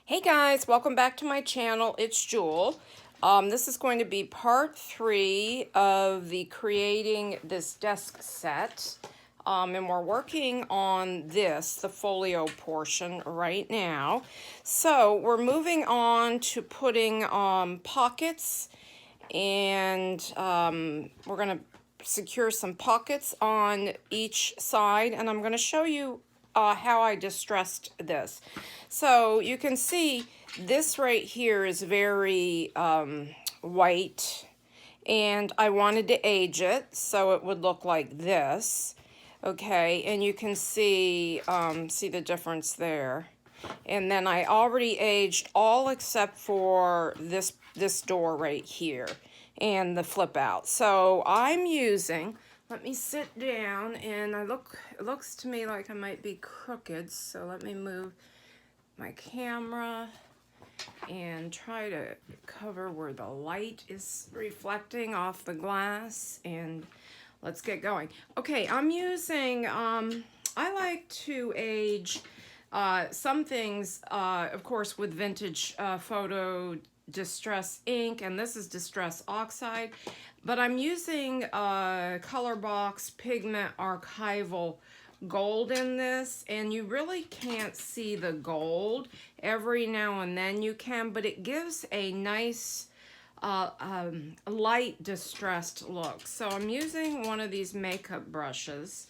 Hey guys, welcome back to my channel. It's Jewel. This is going to be part 3 of the creating this desk set. And we're working on this, the folio portion right now. So we're moving on to putting pockets, and we're going to secure some pockets on each side, and I'm going to show you how I distressed this. So you can see this right here is very white, and I wanted to age it so it would look like this. Okay, and you can see the difference there. And then I already aged all except for this door right here and the flip out. So I'm using, let me sit down, and it looks to me like I might be crooked, so let me move my camera and try to cover where the light is reflecting off the glass, and let's get going. Okay, I'm using, I like to age some things, of course, with vintage photo distress ink, and this is distress oxide, but I'm using Color Box Pigment Archival gold in this, and you really can't see the gold. Every now and then you can, but it gives a nice light distressed look. So I'm using one of these makeup brushes,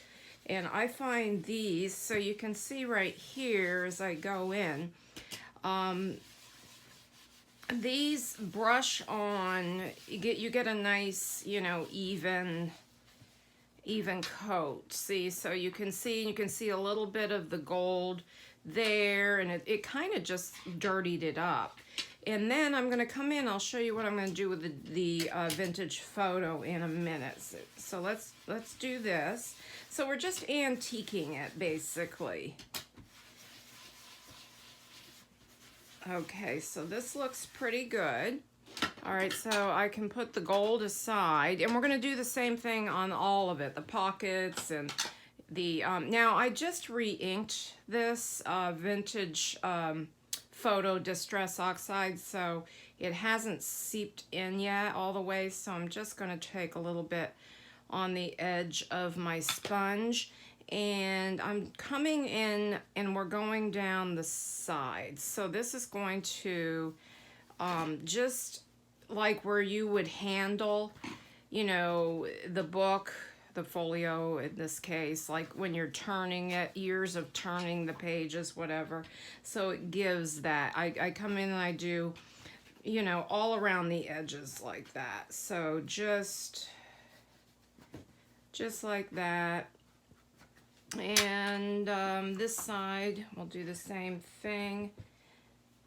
and I find these, so you can see right here as I go in, these brush on, you get a nice, you know, even coat. See, so you can see a little bit of the gold there, and it kind of just dirtied it up. And then I'm going to come in, I'll show you what I'm going to do with the vintage photo in a minute. So let's do this. So we're just antiquing it, basically. Okay, so this looks pretty good. All right, so I can put the gold aside, and we're going to do the same thing on all of it, the pockets and the, now I just re-inked this vintage photo distress oxide, so it hasn't seeped in yet all the way, so I'm just going to take a little bit on the edge of my sponge, and I'm coming in and we're going down the sides. So this is going to just like where you would handle, you know, the book, the folio in this case, like when you're turning it, years of turning the pages, whatever. So it gives that. I come in and I do, you know, all around the edges like that. So just like that. And this side, we'll do the same thing.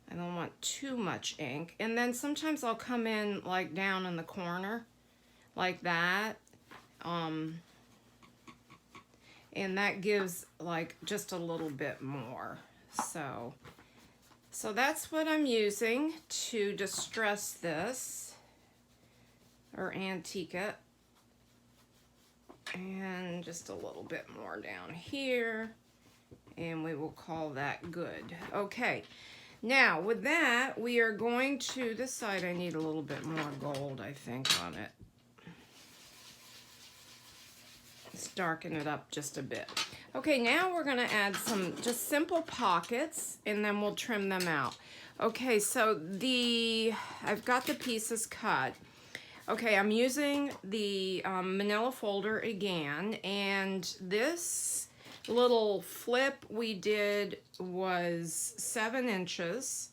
I don't want too much ink. And then sometimes I'll come in like down in the corner like that. And that gives like just a little bit more. So that's what I'm using to distress this or antique it. And just a little bit more down here, and we will call that good. Okay, now with that, we are going to this side. I need a little bit more gold, I think, on it. Let's darken it up just a bit. Okay, now we're going to add some just simple pockets, and then we'll trim them out. Okay, so I've got the pieces cut. Okay, I'm using the manila folder again, and this little flip we did was 7 inches.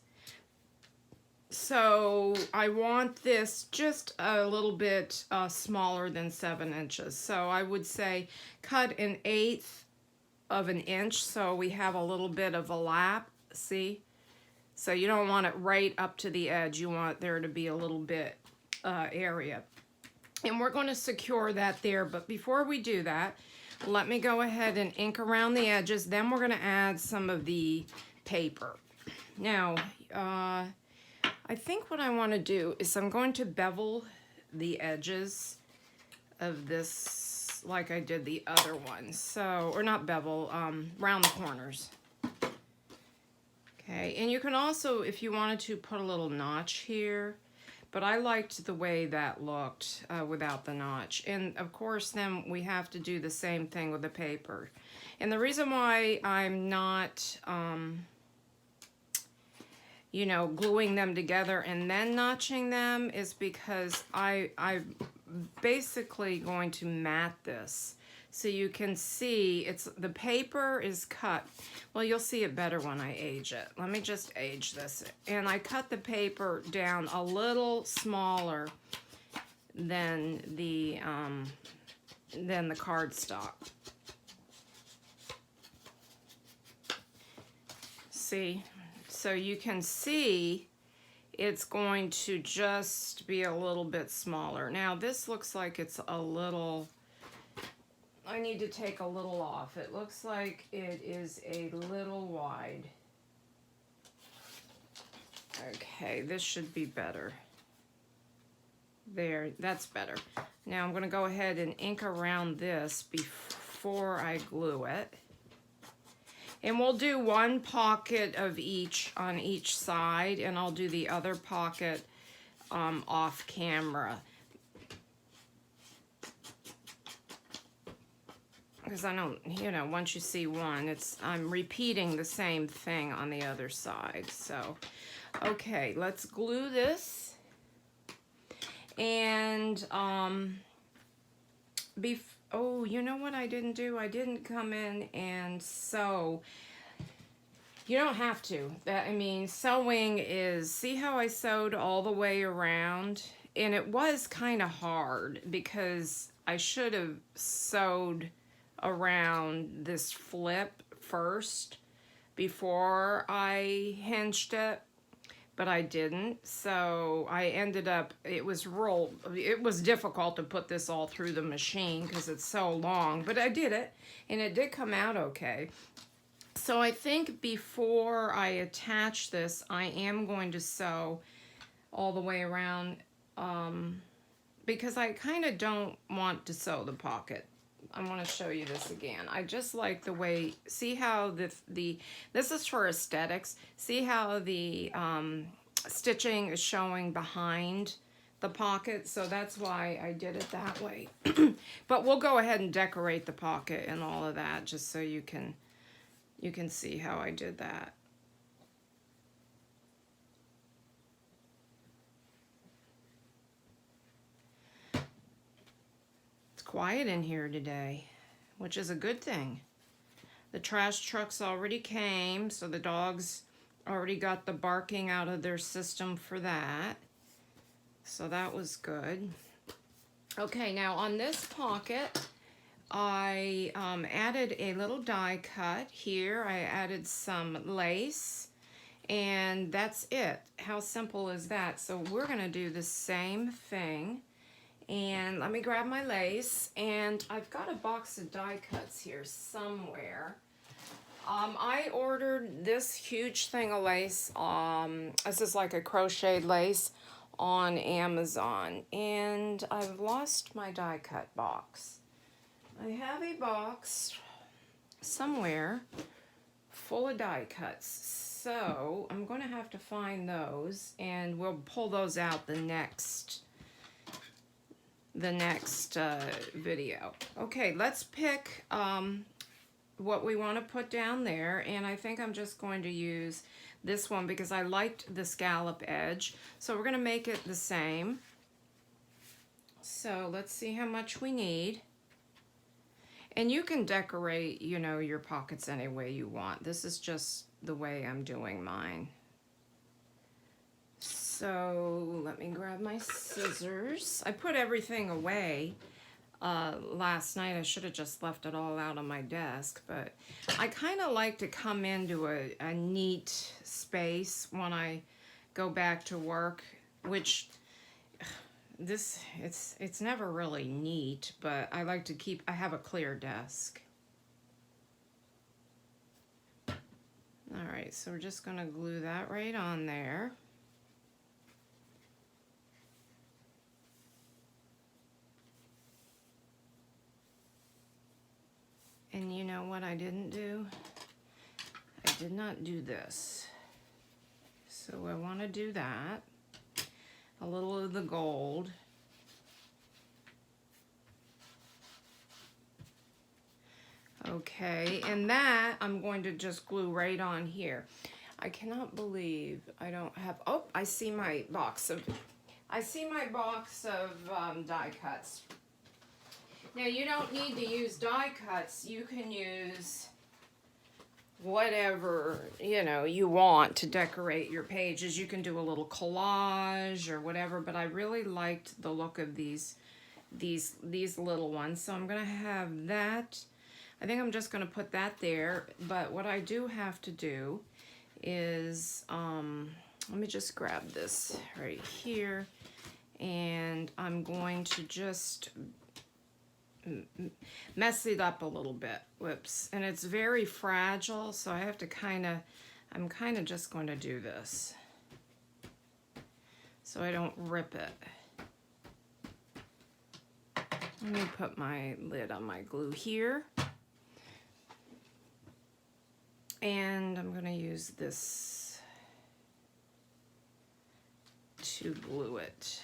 So I want this just a little bit smaller than 7 inches. So I would say cut 1/8 of an inch so we have a little bit of a lap, see? So you don't want it right up to the edge. You want there to be a little bit area, and we're going to secure that there. But before we do that, let me go ahead and ink around the edges. Then we're going to add some of the paper. Now I think what I want to do is I'm going to bevel the edges of this like I did the other one. So, or not bevel, round the corners. Okay, and you can also, if you wanted to, put a little notch here, but I liked the way that looked without the notch. And of course, then we have to do the same thing with the paper. And the reason why I'm not, you know, gluing them together and then notching them is because I'm basically going to mat this. So you can see the paper is cut. Well, you'll see it better when I age it. Let me just age this. And I cut the paper down a little smaller than the cardstock. See? So you can see it's going to just be a little bit smaller. Now this looks like it's a little, I need to take a little off. It looks like it is a little wide. Okay, this should be better. There, that's better. Now I'm going to go ahead and ink around this before I glue it. And we'll do one pocket of each on each side, and I'll do the other pocket off camera. Because I don't, you know, once you see one, I'm repeating the same thing on the other side. So, okay, let's glue this. And, oh, you know what I didn't do? I didn't come in and sew. You don't have to. I mean, sewing is, see how I sewed all the way around? And it was kind of hard because I should have sewed around this flip first before I hinged it, but I didn't. So I ended up, it was difficult to put this all through the machine because it's so long, but I did it and it did come out okay. So I think before I attach this, I am going to sew all the way around because I kind of don't want to sew the pocket. I want to show you this again. I just like the way, see how this is for aesthetics. See how the stitching is showing behind the pocket. So that's why I did it that way. But we'll go ahead and decorate the pocket and all of that just so you can see how I did that. Quiet in here today, which is a good thing. The trash trucks already came, so the dogs already got the barking out of their system for that. So that was good. Okay, now on this pocket, I added a little die cut here. I added some lace, and that's it. How simple is that? So we're gonna do the same thing. And let me grab my lace, and I've got a box of die cuts here somewhere. I ordered this huge thing of lace. This is like a crocheted lace on Amazon, and I've lost my die cut box. I have a box somewhere full of die cuts, so I'm going to have to find those, and we'll pull those out the next video. Okay, let's pick what we want to put down there, and I think I'm just going to use this one because I liked the scallop edge. So we're going to make it the same. So let's see how much we need. And you can decorate, you know, your pockets any way you want. This is just the way I'm doing mine. So let me grab my scissors. I put everything away last night. I should have just left it all out on my desk, but I kind of like to come into a neat space when I go back to work, which it's never really neat, but I like to I have a clear desk. All right, so we're just gonna glue that right on there. And you know what I didn't do? I did not do this. So I want to do that. A little of the gold. Okay, and that I'm going to just glue right on here. I cannot believe I don't have, oh, I see my box of die cuts. Now you don't need to use die cuts. You can use whatever, you know, you want to decorate your pages. You can do a little collage or whatever, but I really liked the look of these little ones. So I'm gonna have that. I think I'm just gonna put that there, but what I do have to do is, let me just grab this right here, and I'm going to just mess it up a little bit. Whoops. And it's very fragile, so I have to I'm kind of just going to do this so I don't rip it. Let me put my lid on my glue here. And I'm going to use this to glue it.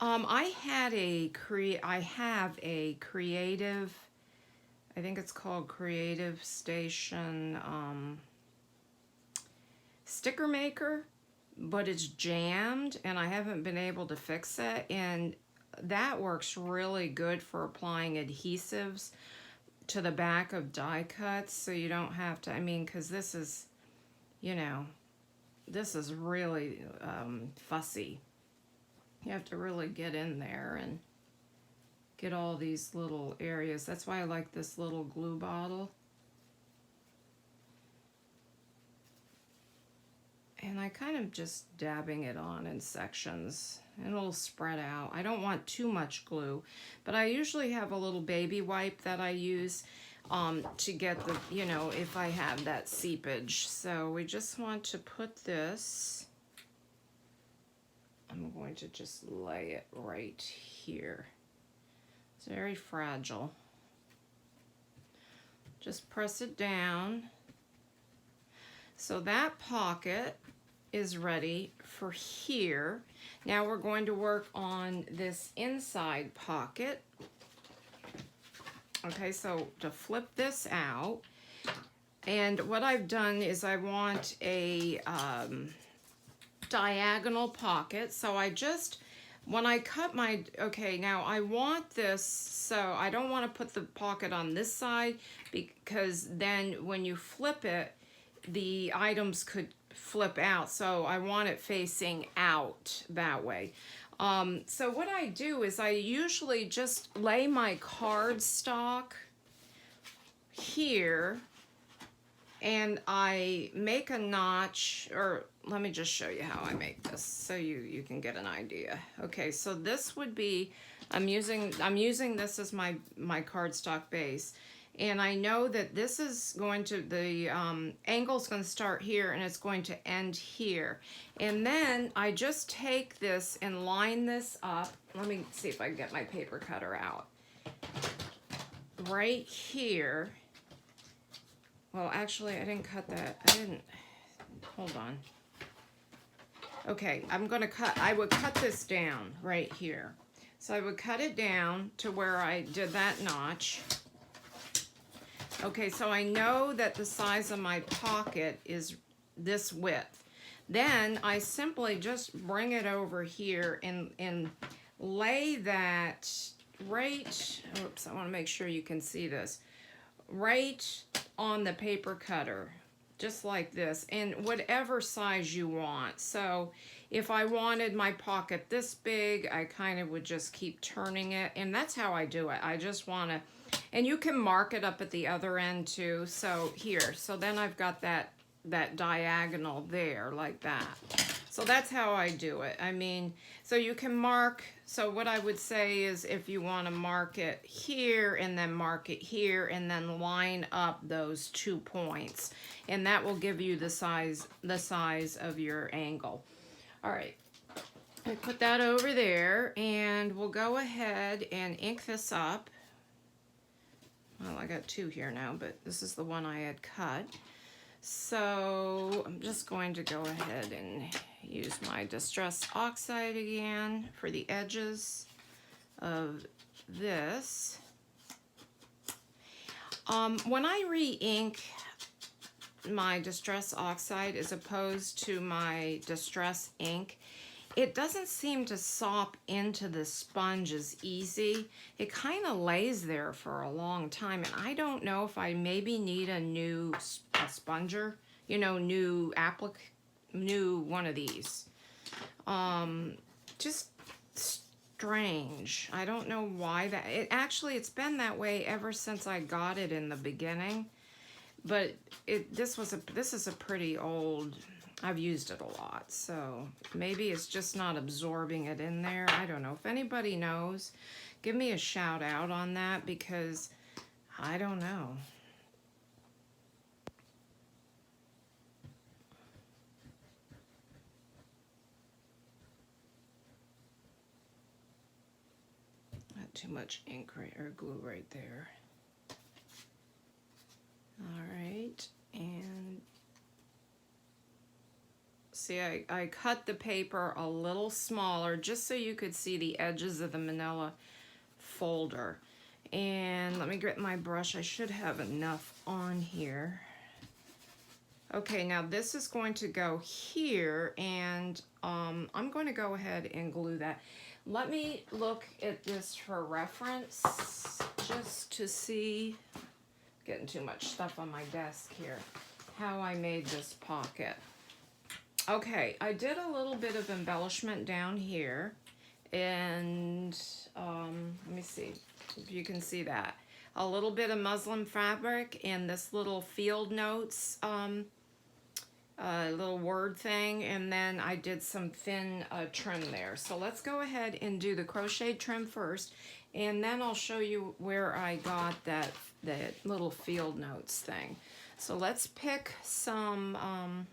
I have a creative, I think it's called Creative Station sticker maker, but it's jammed and I haven't been able to fix it, and that works really good for applying adhesives to the back of die cuts, so you don't have to, I mean, because this is, you know, this is really fussy. You have to really get in there and get all these little areas. That's why I like this little glue bottle. And I kind of just dabbing it on in sections, and it'll spread out. I don't want too much glue, but I usually have a little baby wipe that I use to get the, you know, if I have that seepage. So we just want to put this, I'm going to just lay it right here. It's very fragile. Just press it down. So that pocket is ready for here. Now we're going to work on this inside pocket. Okay, so to flip this out, and what I've done is I want a diagonal pocket. So I just, when I cut my, okay, now I want this, so I don't want to put the pocket on this side, because then when you flip it, the items could flip out. So I want it facing out that way. So what I do is I usually just lay my cardstock here, and I make a notch, or let me just show you how I make this so you can get an idea. Okay, so this would be, I'm using this as my cardstock base, and I know that this is going to, the angle's going to start here and it's going to end here. And then I just take this and line this up. Let me see if I can get my paper cutter out. Right here. Well, actually, I didn't cut that. Hold on. Okay, I'm going to cut, I would cut this down right here. So I would cut it down to where I did that notch. Okay, so I know that the size of my pocket is this width. Then I simply just bring it over here and lay that right, oops, I want to make sure you can see this, right on the paper cutter, just like this, and whatever size you want. So if I wanted my pocket this big, I kind of would just keep turning it, and that's how I do it. I just want to, and you can mark it up at the other end too. So here, so then I've got that diagonal there like that. So that's how I do it. I mean, so you can mark, so what I would say is if you want to mark it here and then mark it here and then line up those 2 points, and that will give you the size of your angle. All right, I put that over there, and we'll go ahead and ink this up. Well, I got 2 here now, but this is the one I had cut. So I'm just going to go ahead and use my Distress Oxide again for the edges of this. When I re-ink my Distress Oxide as opposed to my Distress ink, it doesn't seem to sop into the sponge as easy. It kind of lays there for a long time, and I don't know if I maybe need a new sponger, you know, new one of these. Just strange. I don't know why that, it's been that way ever since I got it in the beginning, but this is a pretty old, I've used it a lot, so maybe it's just not absorbing it in there. I don't know. If anybody knows, give me a shout out on that, because I don't know. Not too much ink or glue right there. All right, and see, I cut the paper a little smaller just so you could see the edges of the manila folder. And let me get my brush. I should have enough on here. Okay, now this is going to go here, and I'm going to go ahead and glue that. Let me look at this for reference, just to see, getting too much stuff on my desk here, how I made this pocket. Okay, I did a little bit of embellishment down here, and let me see if you can see that. A little bit of muslin fabric and this little field notes, little word thing, and then I did some thin trim there. So let's go ahead and do the crochet trim first, and then I'll show you where I got that little field notes thing. So let's pick some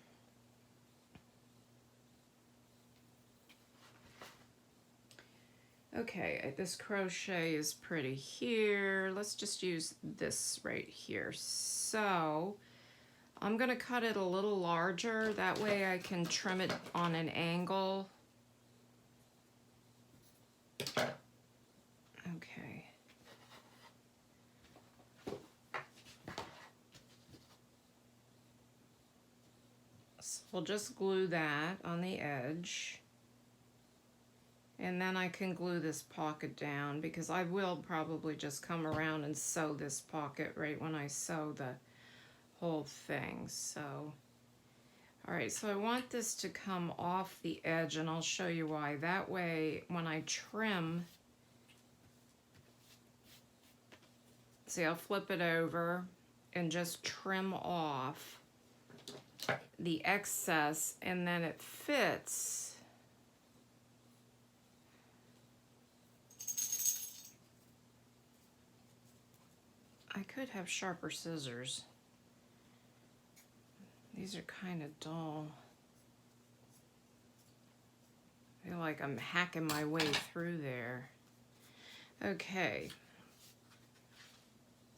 okay, this crochet is pretty here. Let's just use this right here. So I'm gonna cut it a little larger. That way I can trim it on an angle. Okay. So we'll just glue that on the edge. And then I can glue this pocket down, because I will probably just come around and sew this pocket right when I sew the whole thing. So, all right, so I want this to come off the edge, and I'll show you why. That way, when I trim, see, I'll flip it over and just trim off the excess, and then it fits. I could have sharper scissors. These are kind of dull. I feel like I'm hacking my way through there. Okay.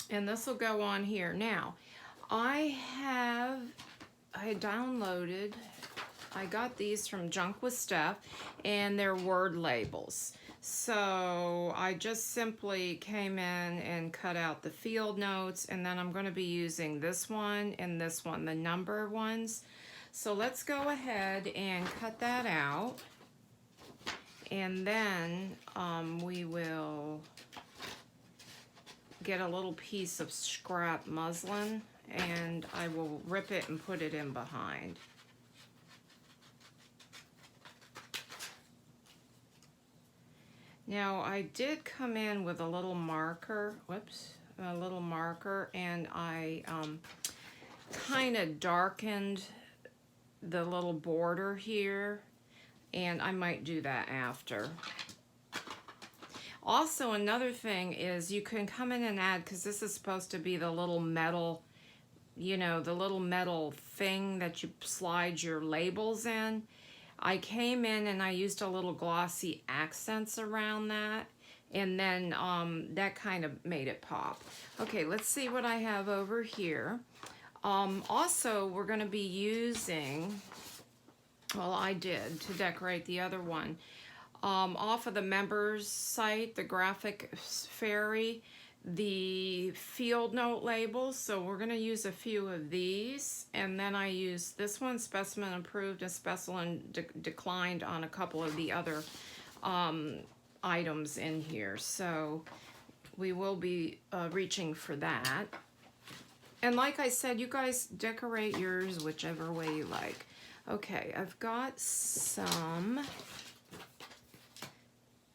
And this will go on here. Now, I downloaded, I got these from Junk with Steph, and they're word labels. So I just simply came in and cut out the field notes, and then I'm going to be using this one and this one, the number ones. So let's go ahead and cut that out, and then we will get a little piece of scrap muslin, and I will rip it and put it in behind. Now, I did come in with a little marker, and I kind of darkened the little border here, and I might do that after. Also, another thing is you can come in and add, because this is supposed to be the little metal, you know, the little metal thing that you slide your labels in. I came in and I used a little glossy accents around that, and then that kind of made it pop. Okay, let's see what I have over here. Also, we're going to be using, well, I did to decorate the other one, off of the members site, the graphic fairy, the field note labels. So we're going to use a few of these, and then I use this one, specimen approved and specimen declined, on a couple of the other items in here. So we will be reaching for that. And like I said, you guys decorate yours whichever way you like. Okay, I've got some,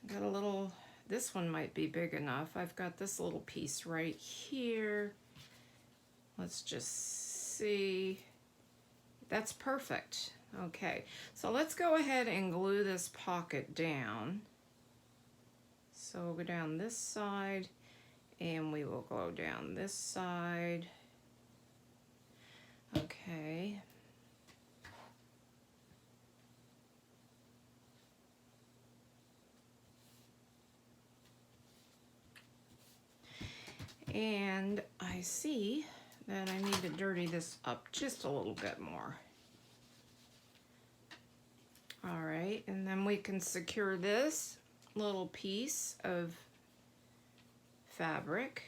got a little, this one might be big enough. I've got this little piece right here. Let's just see. That's perfect. Okay, so let's go ahead and glue this pocket down. So we'll go down this side, and we will go down this side. Okay. And I see that I need to dirty this up just a little bit more. All right, and then we can secure this little piece of fabric.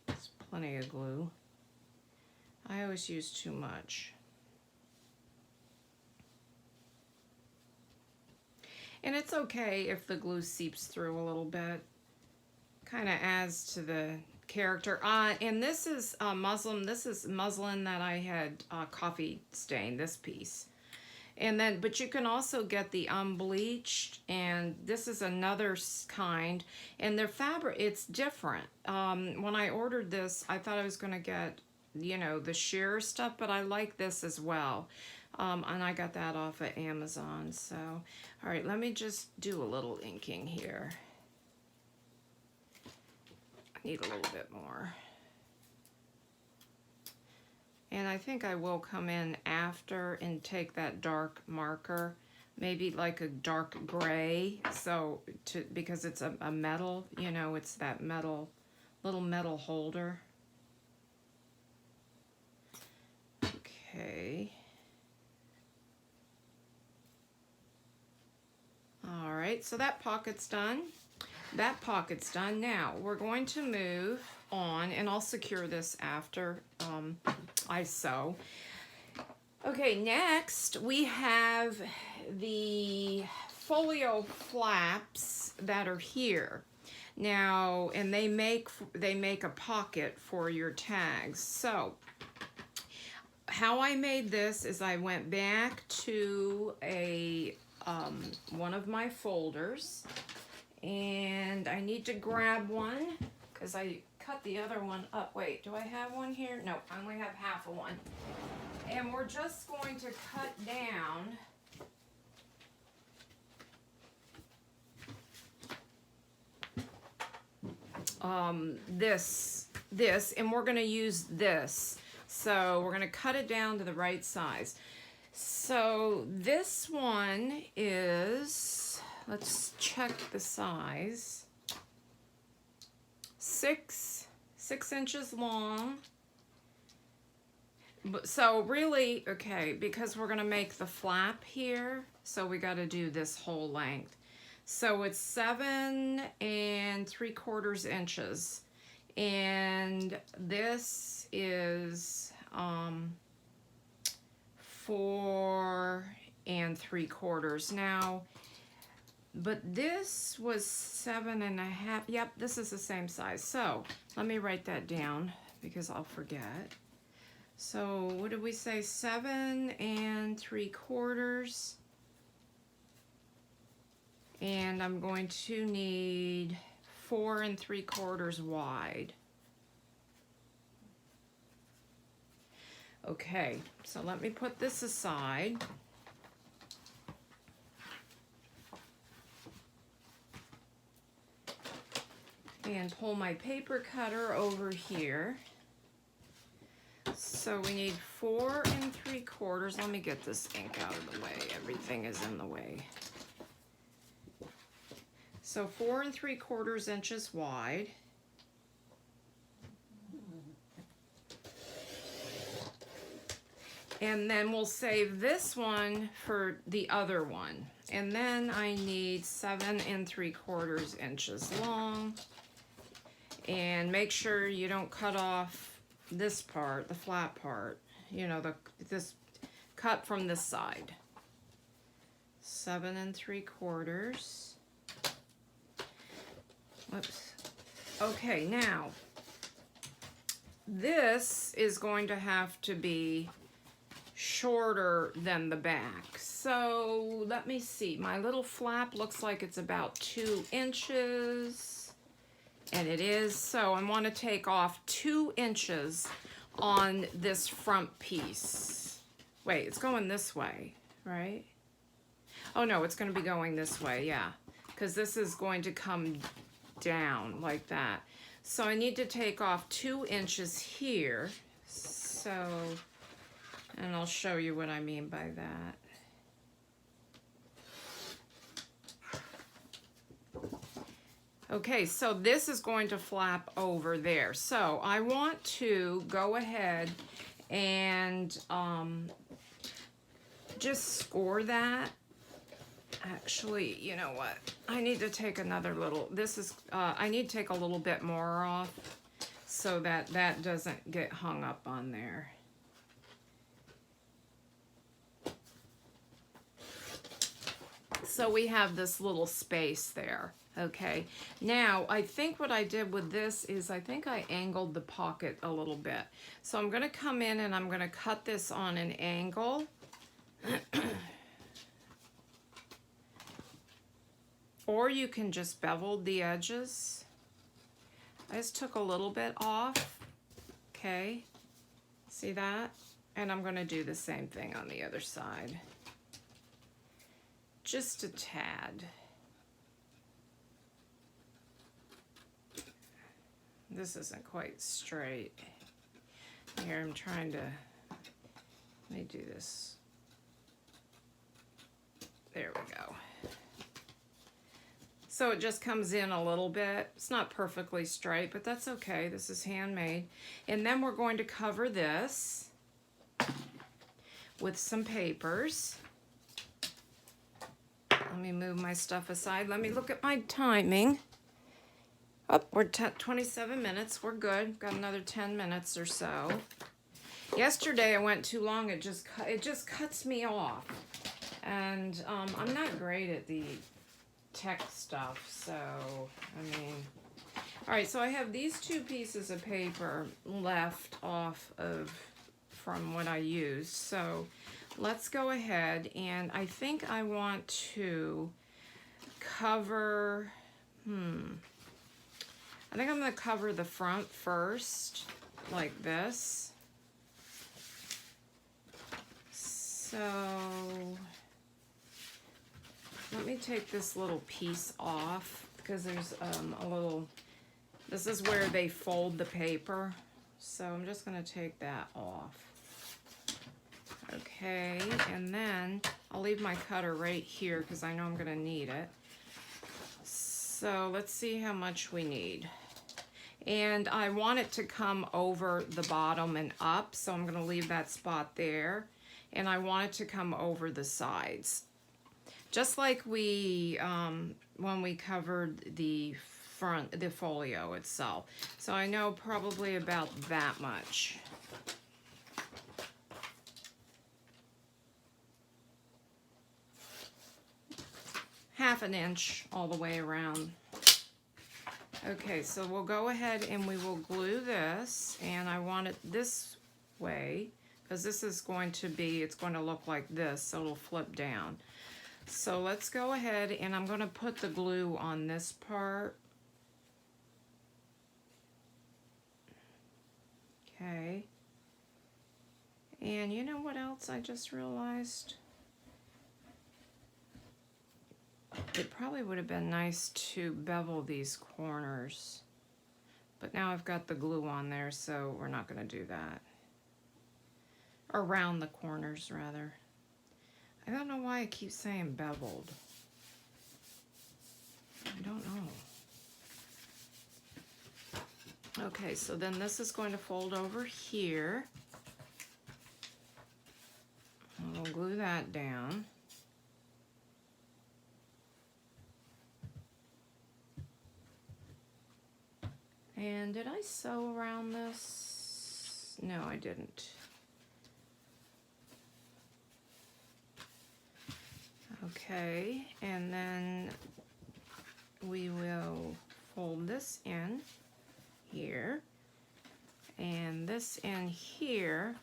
There's plenty of glue. I always use too much. And it's okay if the glue seeps through a little bit. Kind of adds to the character. And this is muslin. This is muslin that I had coffee stained, this piece. And then, but you can also get the unbleached, and this is another kind. And their fabric, it's different. When I ordered this, I thought I was going to get, you know, the sheer stuff, but I like this as well. And I got that off of Amazon. So, all right, let me just do a little inking here. Need a little bit more. And I think I will come in after and take that dark marker, maybe like a dark gray, so because it's a metal, you know, it's that metal, little metal holder. Okay. All right, so that pocket's done. That pocket's done. Now we're going to move on, and I'll secure this after I sew. Okay, next we have the folio flaps that are here now, and they make a pocket for your tags. So how I made this is I went back to a one of my folders. And I need to grab one because I cut the other one up. Wait, do I have one here? No, I only have half of one. And we're just going to cut down this, and we're going to use this. So we're going to cut it down to the right size. So this one is, let's check the size. 6 inches long. But so really, okay, because we're gonna make the flap here, so we got to do this whole length. So it's 7 3/4 inches, and this is 4 3/4. Now, but this was 7 1/2. Yep, this is the same size. So let me write that down because I'll forget. So what did we say? 7 3/4. And I'm going to need 4 3/4 wide. Okay, so let me put this aside. And pull my paper cutter over here. So we need 4 3/4. Let me get this ink out of the way. Everything is in the way. So 4 3/4 inches wide. And then we'll save this one for the other one. And then I need 7 3/4 inches long. And make sure you don't cut off this part, the flat part. You know, this cut from this side. 7 3/4. Whoops. Okay, now this is going to have to be shorter than the back. So let me see. My little flap looks like it's about 2 inches. And it is. So I want to take off 2 inches on this front piece. Wait, it's going this way, right? Oh no, it's going to be going this way, yeah. Because this is going to come down like that. So I need to take off 2 inches here. So, and I'll show you what I mean by that. Okay, so this is going to flap over there. So I want to go ahead and just score that. Actually, you know what? I need to take another little, I need to take a little bit more off so that that doesn't get hung up on there. So we have this little space there. Okay, now I think what I did with this is I think I angled the pocket a little bit. So I'm going to come in and I'm going to cut this on an angle. Or you can just bevel the edges. I just took a little bit off. Okay, see that? And I'm going to do the same thing on the other side. Just a tad. This isn't quite straight. Here, I'm trying to, let me do this. There we go. So it just comes in a little bit. It's not perfectly straight, but that's okay. This is handmade. And then we're going to cover this with some papers. Let me move my stuff aside. Let me look at my timing. Oh, we're 27 minutes. We're good. Got another 10 minutes or so. Yesterday I went too long. It just cuts me off. And I'm not great at the tech stuff, so I mean, all right, so I have these 2 pieces of paper left off of from what I used. So let's go ahead, and I think I want to cover, I think I'm going to cover the front first, like this. So let me take this little piece off because there's a little, this is where they fold the paper. So I'm just going to take that off. Okay, and then I'll leave my cutter right here because I know I'm going to need it. So let's see how much we need. And I want it to come over the bottom and up, so I'm going to leave that spot there. And I want it to come over the sides. Just like we, when we covered the front, the folio itself. So I know probably about that much. Half an inch all the way around. Okay, so we'll go ahead and we will glue this, and I want it this way because this is going to be, it's going to look like this, so it'll flip down. So let's go ahead, and I'm going to put the glue on this part. Okay. And you know what else I just realized? It probably would have been nice to bevel these corners. But now I've got the glue on there, so we're not going to do that. Around the corners, rather. I don't know why I keep saying beveled. I don't know. Okay, so then this is going to fold over here. glue that down. And did I sew around this? No, I didn't. Okay, and then we will fold this in here and this in here,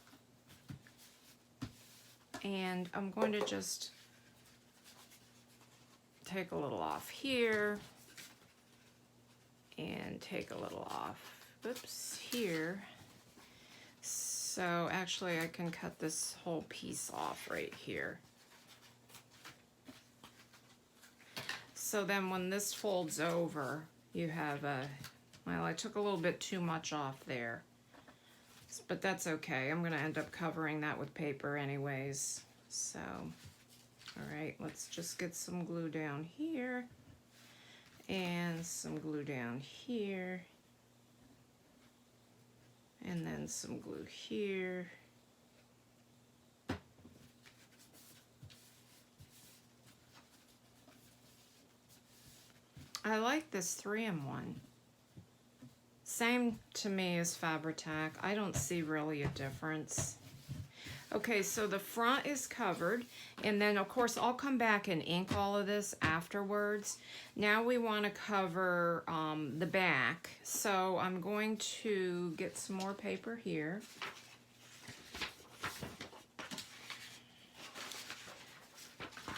and I'm going to just take a little off here and take a little off, oops, here. So actually I can cut this whole piece off right here. So then when this folds over, you have a, well, I took a little bit too much off there, but that's okay. I'm gonna end up covering that with paper anyways. So, all right, let's just get some glue down here and some glue down here, and then some glue here. I like this 3-in-1. Same to me as Fabri-Tac. I don't see really a difference. Okay, so the front is covered, and then of course I'll come back and ink all of this afterwards. Now we want to cover the back, so I'm going to get some more paper here.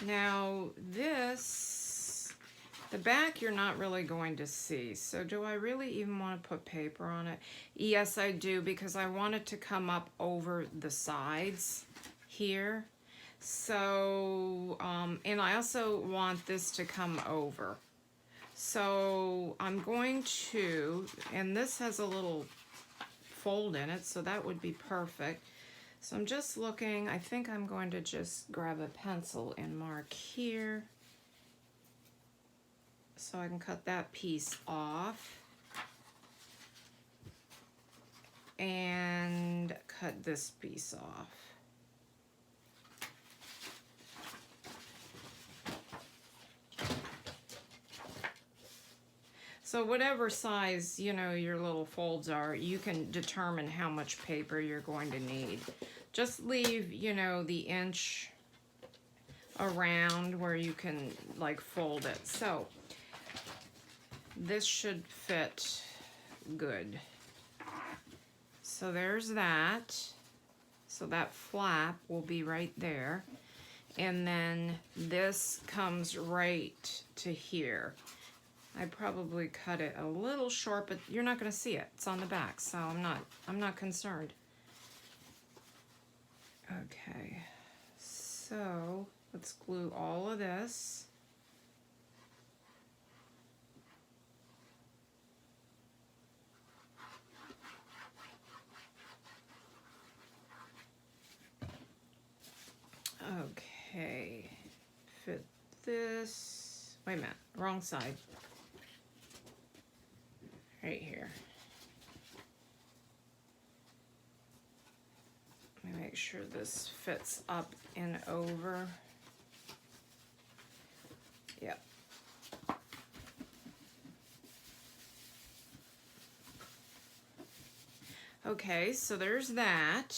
Now this, the back you're not really going to see, so do I really even want to put paper on it? Yes, I do, because I want it to come up over the sides here. So, and I also want this to come over. So I'm going to, and this has a little fold in it, so that would be perfect. So I'm just looking, I think I'm going to just grab a pencil and mark here, so I can cut that piece off and cut this piece off. So whatever size, you know, your little folds are, you can determine how much paper you're going to need. Just leave, you know, the inch around where you can like fold it. So this should fit good. So there's that. So that flap will be right there. And then this comes right to here. I probably cut it a little short, but you're not going to see it. It's on the back, so I'm not concerned. Okay. So, let's glue all of this. Okay. Fit this. Wait a minute. Wrong side. Right here. Let me make sure this fits up and over. Yep. Okay, so there's that.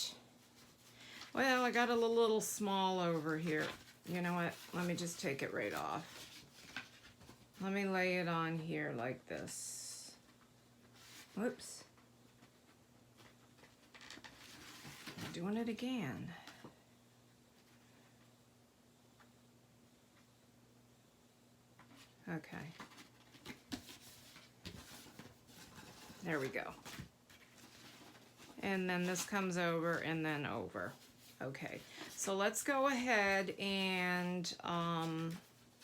Well, I got a little small over here. You know what? Let me just take it right off. Let me lay it on here like this. Whoops. I'm doing it again. Okay. There we go. And then this comes over and then over. Okay, so let's go ahead and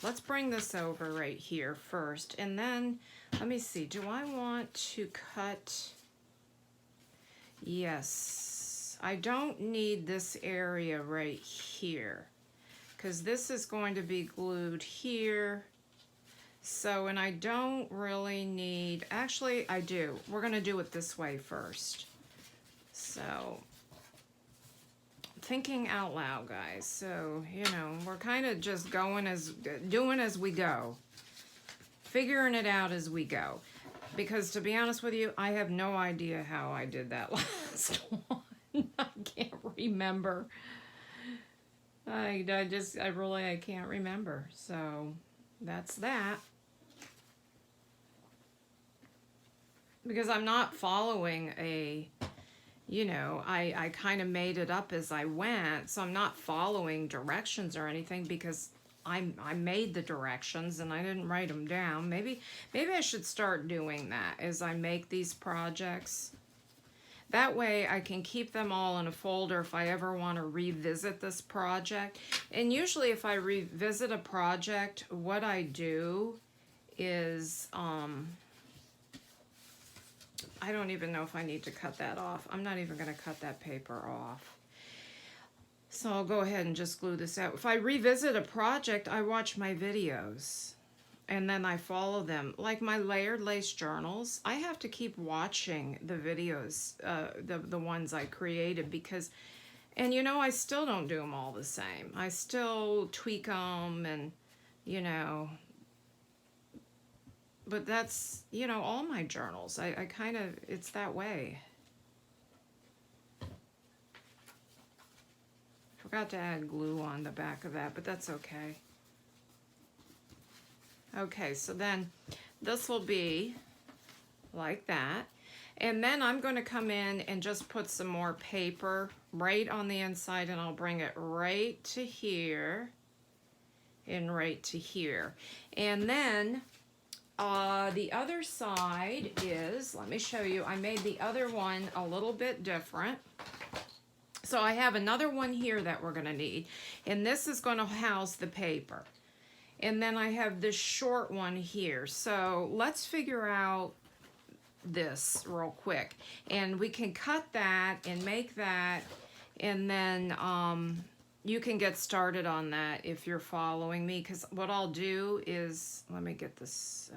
let's bring this over right here first, and then let me see, do I want to cut? Yes, I don't need this area right here because this is going to be glued here. So, and I don't really need, actually I do. We're going to do it this way first. So, thinking out loud, guys. So, you know, we're kind of just doing as we go. Figuring it out as we go. Because to be honest with you, I have no idea how I did that last one. I can't remember. I can't remember. So that's that. Because I'm not following a, you know, I kind of made it up as I went. So I'm not following directions or anything because I made the directions and I didn't write them down. Maybe I should start doing that as I make these projects. That way I can keep them all in a folder if I ever want to revisit this project. And usually if I revisit a project, what I do is, I don't even know if I need to cut that off. I'm not even going to cut that paper off. So I'll go ahead and just glue this out. If I revisit a project, I watch my videos and then I follow them. Like my layered lace journals, I have to keep watching the videos, the ones I created because, and you know, I still don't do them all the same. I still tweak them and, you know, but that's, you know, all my journals. I kind of, it's that way. Forgot to add glue on the back of that, but that's okay. Okay, so then this will be like that. And then I'm going to come in and just put some more paper right on the inside and I'll bring it right to here and right to here. And then the other side is, let me show you, I made the other one a little bit different. So I have another one here that we're going to need, and this is going to house the paper. And then I have this short one here. So let's figure out this real quick. And we can cut that and make that, and then you can get started on that if you're following me, because what I'll do is, let me get this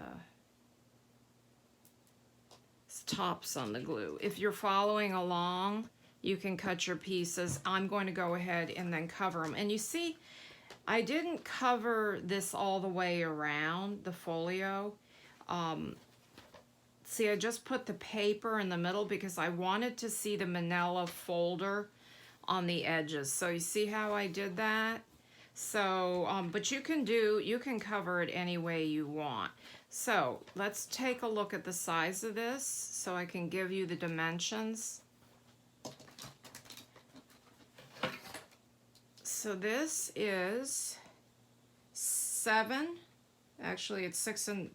tops on the glue. If you're following along, you can cut your pieces. I'm going to go ahead and then cover them. And you see, I didn't cover this all the way around the folio. See, I just put the paper in the middle because I wanted to see the manila folder on the edges. So you see how I did that? So, but you can cover it any way you want. So let's take a look at the size of this so I can give you the dimensions. So this is 7, actually it's 6 and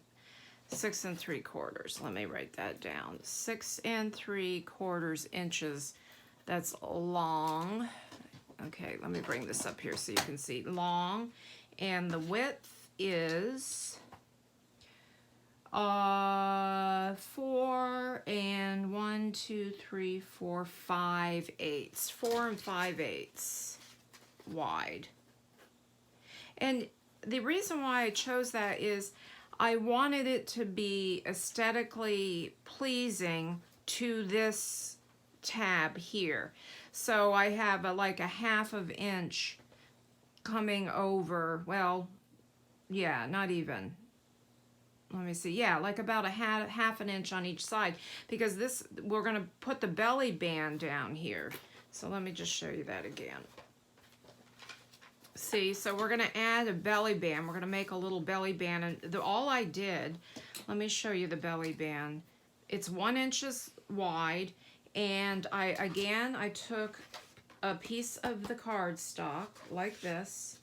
3/4. Let me write that down. 6 3/4 inches. That's long. Okay, let me bring this up here so you can see. Long, and the width is 4 and 1, 2, 3, 4, 5/8. 4 and 5/8 wide. And the reason why I chose that is I wanted it to be aesthetically pleasing to this tab here. So I have like a 1/2 inch coming over, well, yeah, not even. Let me see, yeah, like about a 1/2 inch on each side, because this, we're gonna put the belly band down here. So let me just show you that again. See, so we're gonna add a belly band. We're gonna make a little belly band, and all I did, let me show you the belly band. It's 1 inch wide, and I took a piece of the cardstock like this,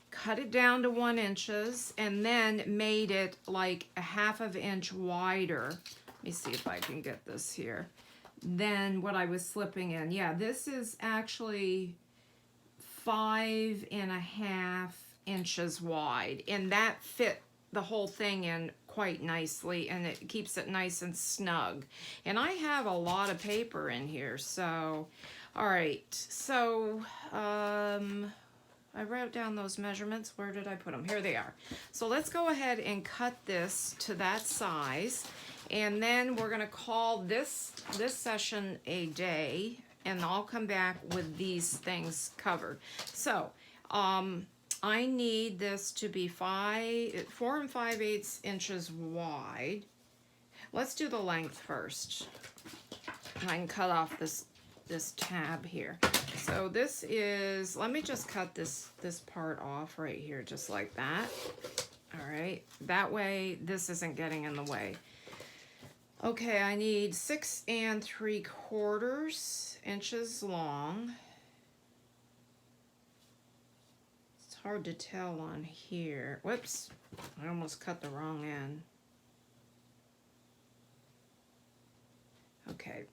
cut it down to 1 inch, and then made it like a 1/2 inch wider. Let me see if I can get this here. Then what I was slipping in. Yeah, this is actually 5.5 inches wide, and that fit the whole thing in quite nicely, and it keeps it nice and snug. And I have a lot of paper in here, so all right. So I wrote down those measurements. Where did I put them? Here they are. So let's go ahead and cut this to that size, and then we're going to call this session a day, and I'll come back with these things covered. So, I need this to be 4 5/8 inches wide. Let's do the length first. And I can cut off this tab here. So this is, let me just cut this part off right here, just like that. All right, that way this isn't getting in the way. Okay, I need 6 3/4 inches long. It's hard to tell on here. Whoops, I almost cut the wrong end. Okay.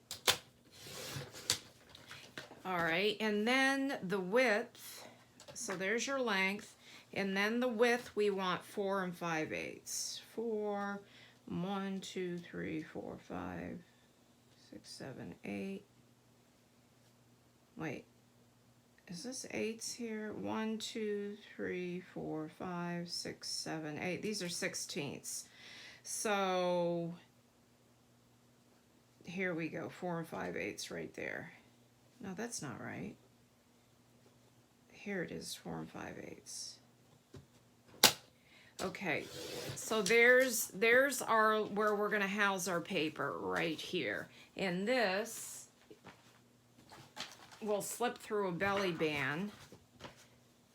All right, and then the width, so there's your length, and then the width we want 4 5/8. 4, 1, 2, 3, 4, 5, 6, 7, 8. Wait, is this 8s here? 1, 2, 3, 4, 5, 6, 7, 8. These are 16ths. So here we go, 4 5/8 right there. No, that's not right. Here it is, 4 5/8. Okay, so there's our, where we're gonna house our paper right here. And this will slip through a belly band.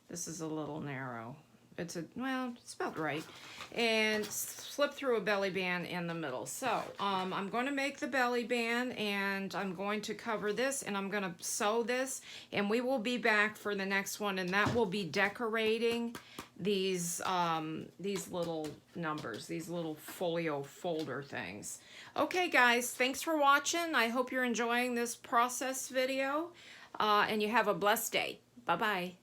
This is a little narrow. It's well, it's about right. And slip through a belly band in the middle. So I'm going to make the belly band, and I'm going to cover this, and I'm going to sew this, and we will be back for the next one, and that will be decorating these little numbers, these little folio folder things. Okay guys, thanks for watching. I hope you're enjoying this process video, and you have a blessed day. Bye-bye.